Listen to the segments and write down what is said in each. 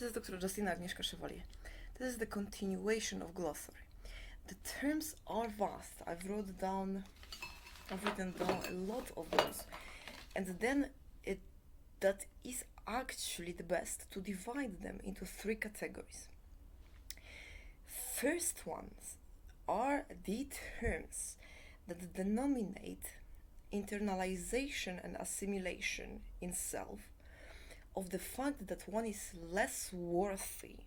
jest dr Justyna Agnieszka Chevalier. This is the continuation of Glossary. The terms are vast. I've written down a lot of those. And then that is actually the best to divide them into three categories. First ones are the terms that denominate internalization and assimilation in self of the fact that one is less worthy,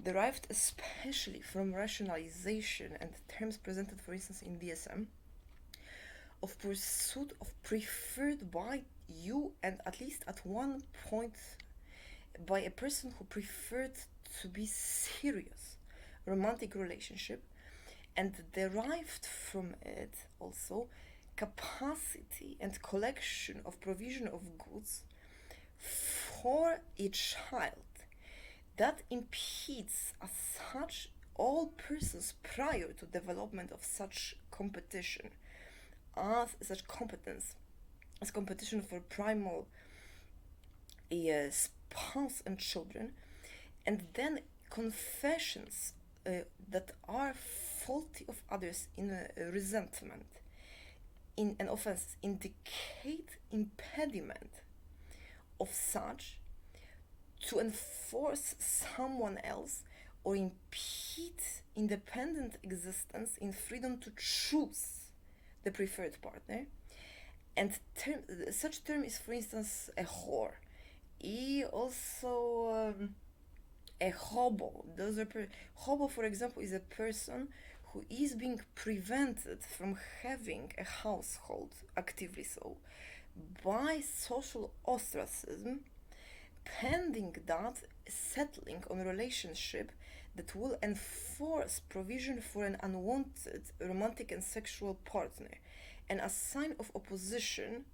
derived especially from rationalization and terms presented, for instance, in DSM, of pursuit of preferred by you, and at least at one point by a person who preferred to be serious romantic relationship, and derived from it also capacity and collection of provision of goods for a child that impedes as such all persons prior to development of such competition as such competence as competition for primal spouse and children, and then confessions that are faulty of others in resentment in an offense indicate impediment of such to enforce someone else or impede independent existence in freedom to choose the preferred partner. And such term is, for instance, a whore. Also a hobo. Hobo, for example, is a person who is being prevented from having a household, actively so, by social ostracism, pending that settling on a relationship that will enforce provision for an unwanted romantic and sexual partner, and a sign of opposition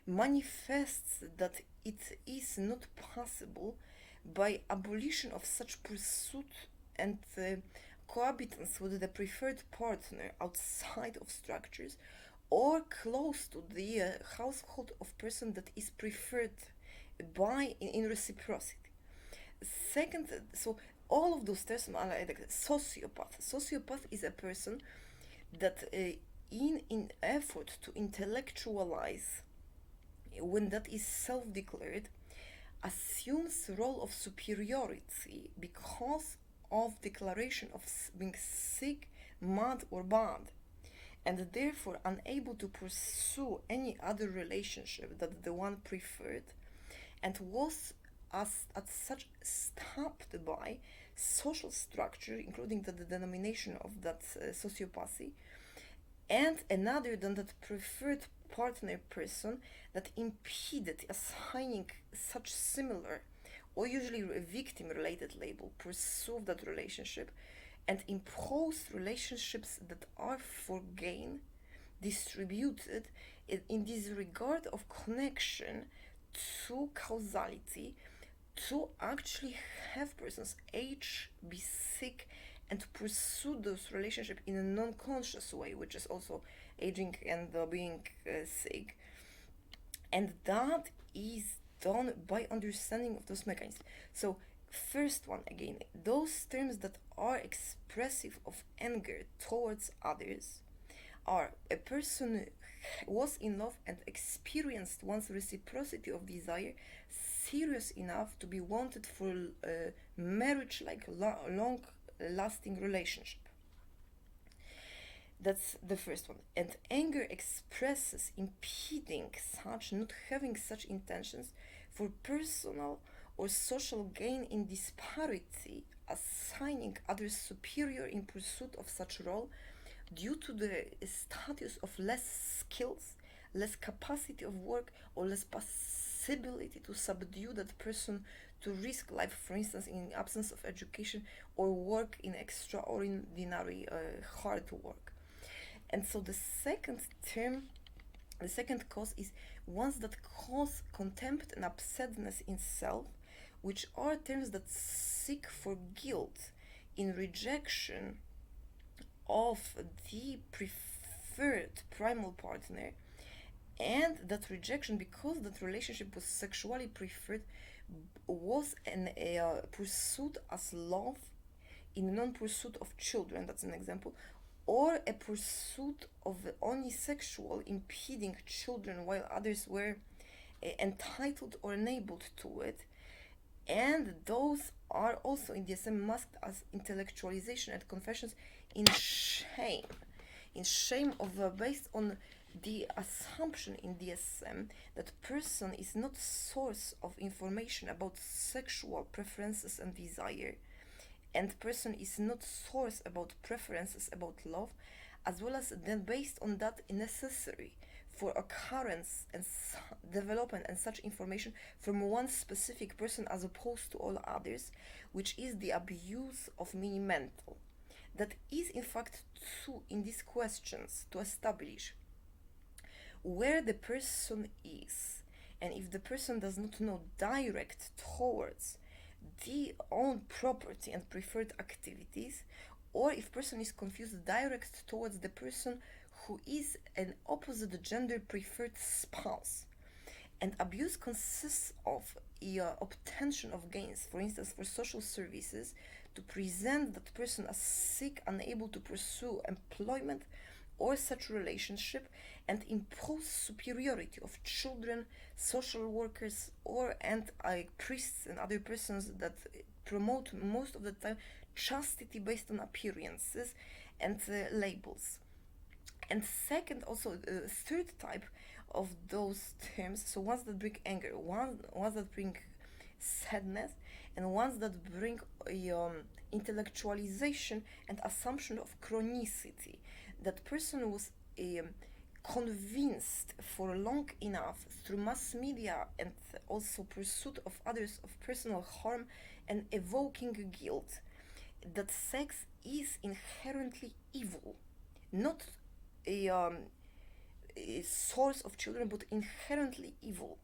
manifests that it is not possible by abolition of such pursuit and cohabitance with the preferred partner outside of structures or close to the household of person that is preferred by in reciprocity. Second, so all of those terms are like sociopath. Sociopath is a person that in effort to intellectualize, when that is self-declared, assumes role of superiority because of declaration of being sick, mad or bad, and therefore unable to pursue any other relationship than the one preferred, and was as such stopped by social structure, including the denomination of that sociopathy, and another than that preferred partner person that impeded assigning such similar or usually a victim related label pursue of that relationship, and impose relationships that are for gain distributed in disregard of connection to causality, to actually have persons age, be sick, and pursue those relationships in a non-conscious way, which is also aging and being sick. And that is done by understanding of those mechanisms. So first one, again, those terms that are expressive of anger towards others are a person was in love and experienced one's reciprocity of desire serious enough to be wanted for marriage, like long lasting relationship. That's the first one. And anger expresses impeding such, not having such intentions for personal or social gain in disparity, assigning others superior in pursuit of such role due to the status of less skills, less capacity of work, or less possibility to subdue that person to risk life, for instance, in absence of education or work in extraordinary hard work. And so the second cause is ones that cause contempt and upsetness in self, which are terms that seek for guilt in rejection of the preferred primal partner, and that rejection because that relationship was sexually preferred was a pursuit as love in non-pursuit of children, that's an example, or a pursuit of only sexual, impeding children while others were entitled or enabled to it. And those are also in DSM masked as intellectualization and confessions in shame. In shame of based on the assumption in DSM that person is not source of information about sexual preferences and desire, and person is not source about preferences about love, as well as then based on that necessary for occurrence and development and such information from one specific person as opposed to all others, which is the abuse of meaning mental. That is in fact true in these questions to establish where the person is, and if the person does not know direct towards the own property and preferred activities, or if person is confused direct towards the person who is an opposite gender preferred spouse. And abuse consists of obtention of gains, for instance, for social services, to present that person as sick, unable to pursue employment or such relationship, and impose superiority of children, social workers, or and priests and other persons that promote most of the time chastity based on appearances and labels. And second, also third type of those terms, so ones that bring anger, ones that bring sadness, and ones that bring intellectualization and assumption of chronicity. That person was convinced for long enough through mass media and also pursuit of others of personal harm and evoking guilt that sex is inherently evil, not a source of children, but inherently evil.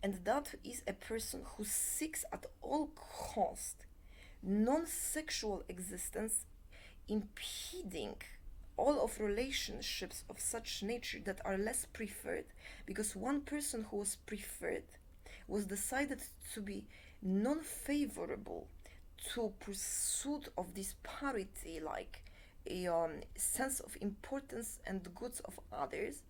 And that is a person who seeks at all cost non-sexual existence, impeding all of relationships of such nature that are less preferred, because one person who was preferred was decided to be non-favorable to pursuit of this parity, like a sense of importance and goods of others,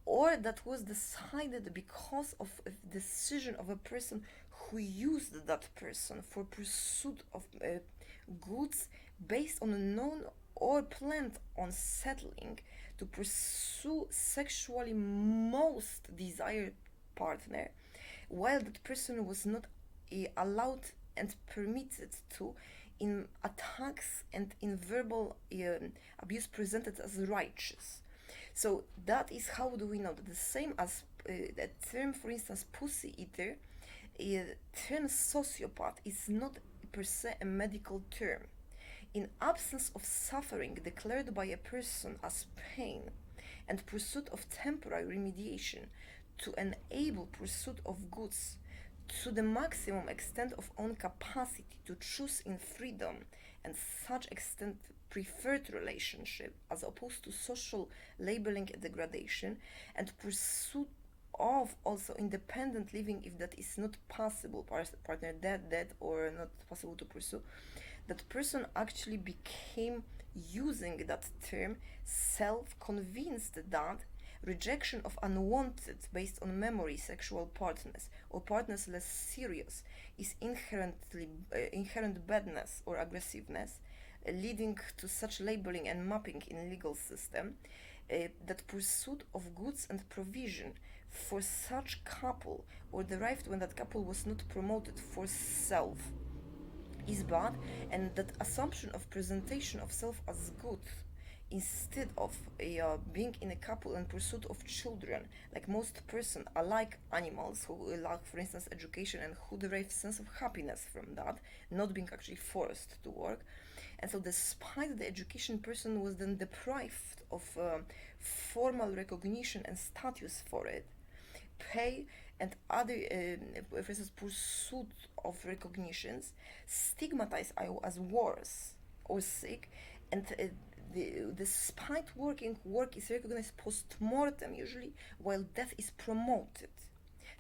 or that was decided because of a decision of a person who used that person for pursuit of goods based on a known or planned on settling to pursue sexually most desired partner, while that person was not allowed and permitted to in attacks and in verbal abuse presented as righteous. So that is how do we know that the same as the term, for instance, pussy eater, term sociopath is not per se a medical term. In absence of suffering declared by a person as pain and pursuit of temporary remediation to enable pursuit of goods to the maximum extent of own capacity to choose in freedom and such extent preferred relationship as opposed to social labeling and degradation, and pursuit of also independent living if that is not possible, partner dead or not possible to pursue, that person actually became using that term self-convinced that rejection of unwanted based on memory sexual partners or partners less serious is inherent badness or aggressiveness, leading to such labeling and mapping in legal system, that pursuit of goods and provision for such couple or derived when that couple was not promoted for self is bad, and that assumption of presentation of self as good instead of being in a couple in pursuit of children, like most person are like animals who lack, for instance, education and who derive sense of happiness from that, not being actually forced to work. And so despite the education, person was then deprived of formal recognition and status for it, pay and other for instance pursuit of recognitions, stigmatized as worse or sick, and despite work is recognized post-mortem usually, while death is promoted.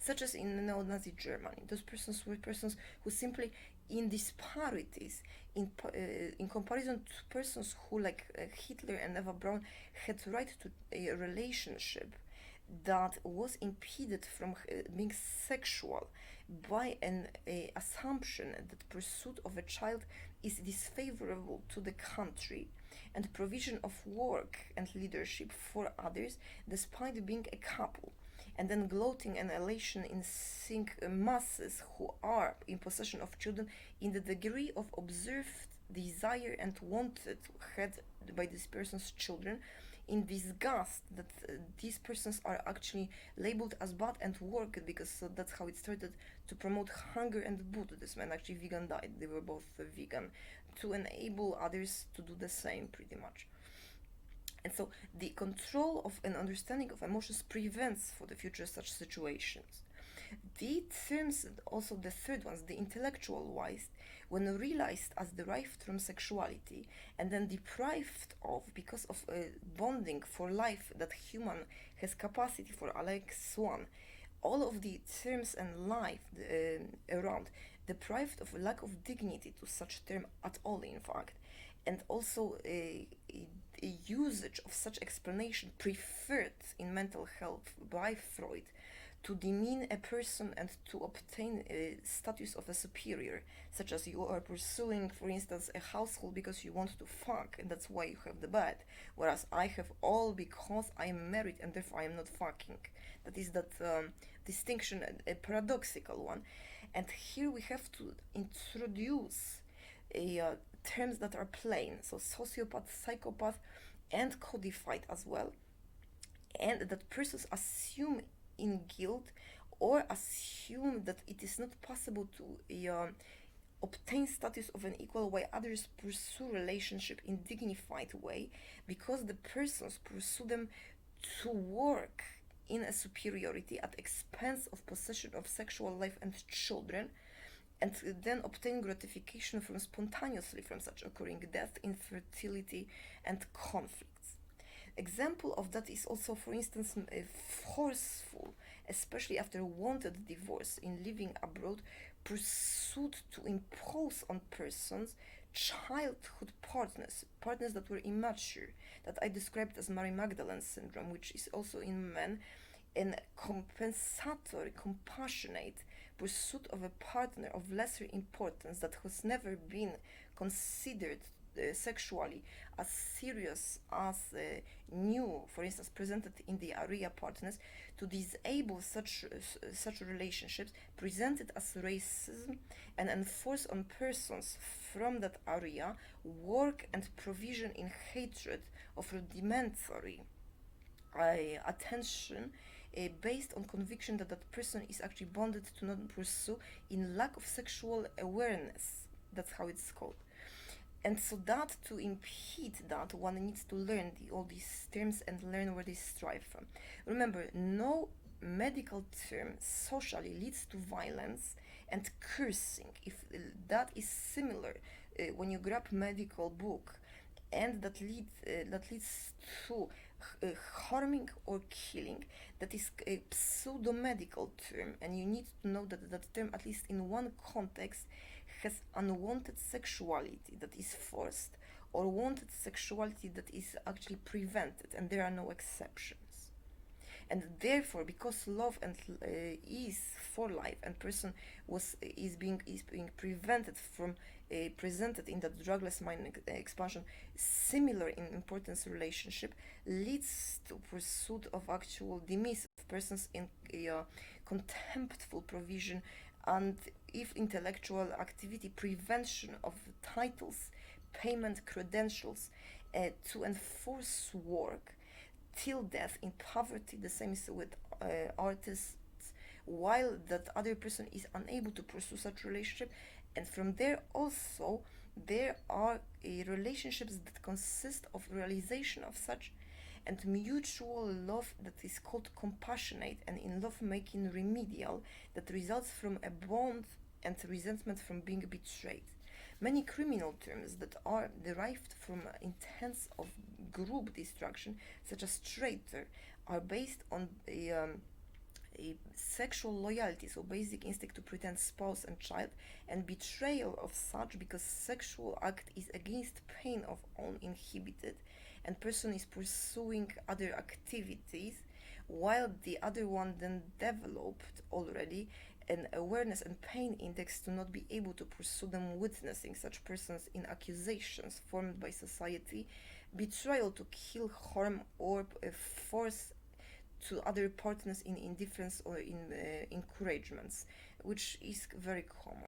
such as in neo-Nazi Germany. Those persons were persons who simply, in disparities, in comparison to persons who, like Hitler and Eva Braun, had right to a relationship that was impeded from being sexual by an assumption that pursuit of a child is disfavorable to the country and provision of work and leadership for others despite being a couple, and then gloating and elation in seeing masses who are in possession of children in the degree of observed desire and wanted had by this person's children, in disgust that these persons are actually labeled as bad and work, because that's how it started, to promote hunger and Buddhism. And actually vegan diet, they were both vegan, to enable others to do the same pretty much. And so the control of an understanding of emotions prevents for the future such situations. The terms, also the third ones, the intellectual wise, when realized as derived from sexuality and then deprived of because of a bonding for life that human has capacity for, like swan, all of the terms and life around deprived of a lack of dignity to such term at all, in fact, and also a usage of such explanation preferred in mental health by Freud to demean a person and to obtain a status of a superior, such as you are pursuing, for instance, a household because you want to fuck, and that's why you have the bed, whereas I have all because I am married and therefore I am not fucking. That is that distinction, a paradoxical one. And here we have to introduce terms that are plain, so sociopath, psychopath, and codified as well, and that persons assume in guilt or assume that it is not possible to obtain status of an equal way others pursue relationship in dignified way, because the persons pursue them to work in a superiority at expense of possession of sexual life and children, and then obtain gratification from spontaneously from such occurring death, infertility, and conflicts. Example of that is also, for instance, forceful, especially after wanted divorce in living abroad, pursued to impose on persons childhood partners that were immature, that I described as Mary Magdalene syndrome, which is also in men, and compensatory, compassionate pursuit of a partner of lesser importance that has never been considered sexually as serious as new, for instance, presented in the area partners, to disable such relationships presented as racism and enforce on persons from that area work and provision in hatred of rudimentary attention based on conviction that that person is actually bonded to not pursue in lack of sexual awareness. That's how it's called. And so that to impede that, one needs to learn all these terms and learn where they strive from. Remember, no medical term socially leads to violence and cursing. If that is similar, when you grab medical book, and that leads to harming or killing, that is a pseudo medical term, and you need to know that that term, at least in one context, has unwanted sexuality that is forced, or wanted sexuality that is actually prevented, and there are no exceptions. And therefore, because love and is for life, and person is being prevented from presented in that drugless mind expansion, similar in importance relationship, leads to pursuit of actual demise of persons in contemptful provision, and if intellectual activity, prevention of titles, payment, credentials, to enforce work till death in poverty. The same is with artists, while that other person is unable to pursue such relationship. And from there also there are relationships that consist of realization of such and mutual love that is called compassionate, and in love making remedial, that results from a bond and resentment from being betrayed. Many criminal terms that are derived from intents of group destruction, such as traitor, are based on a sexual loyalty, so basic instinct to pretend spouse and child, and betrayal of such because sexual act is against pain of uninhibited, and person is pursuing other activities, while the other one then developed already an awareness and pain index to not be able to pursue them, witnessing such persons in accusations formed by society, betrayal to kill, harm, or force to other partners in indifference or in encouragements, which is very common.